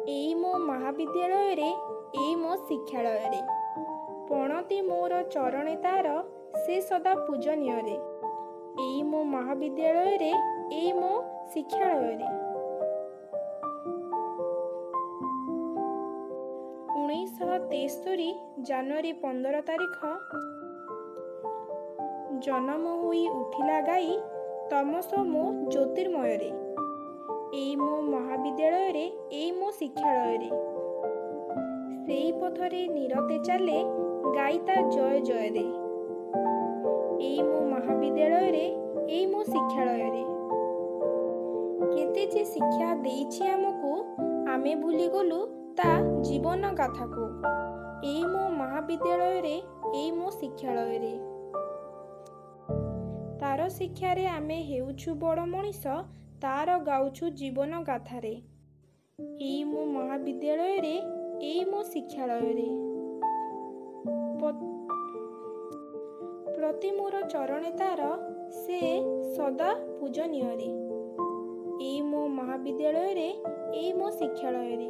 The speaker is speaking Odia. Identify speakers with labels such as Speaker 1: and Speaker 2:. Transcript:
Speaker 1: एई मो महाविद्यालय रे एई मो शिक्षालय रे पणती मोर चरणे तार से सदा पूजनीय रे। एई मो महाविद्यालय रे एई मो शिक्षालय रे 1973 ଜାନୁଆରୀ 15 ତାରିଖ ଜନ୍ମ ହୋଇ ଉଠିଲା ଗାଈ ତମସ ମୋ ଜ୍ୟୋତିର୍ମୟରେ। ଏଇ ମୋ ମହାବିଦ୍ୟାଳୟରେ ଏଇ ମୋ ଶିକ୍ଷାଳୟରେ ସେଇ ପଥରେ ନିରତେ ଚାଲେ ଗାଈ ତା ଜୟ ଜୟରେ। ଏଇ ମୋ ମହାବିଦ୍ୟାଳୟରେ ଏଇ ମୋ ଶିକ୍ଷାଳୟରେ କେତେ ଯେ ଶିକ୍ଷା ଦେଇଛି ଆମକୁ ଆମେ ଭୁଲିଗଲୁ ତା ଜୀବନ ଗାଥାକୁ। ଏଇ ମୋ ମହାବିଦ୍ୟାଳୟରେ ଏଇ ମୋ ଶିକ୍ଷାଳୟରେ ତାର ଶିକ୍ଷାରେ ଆମେ ହେଉଛୁ ବଡ଼ ମଣିଷ ତାର ଗାଉଛୁ ଜୀବନ ଗାଥାରେ। ଏଇ ମୋ ମହାବିଦ୍ୟାଳୟରେ ଏଇ ମୋ ଶିକ୍ଷାଳୟରେ ପ୍ରତି ମୋର ଚରଣେ ତାର ସେ ସଦା ପୂଜନୀୟରେ। ଏଇ ମୋ ମହାବିଦ୍ୟାଳୟରେ ଏଇ ମୋ ଶିକ୍ଷାଳୟରେ।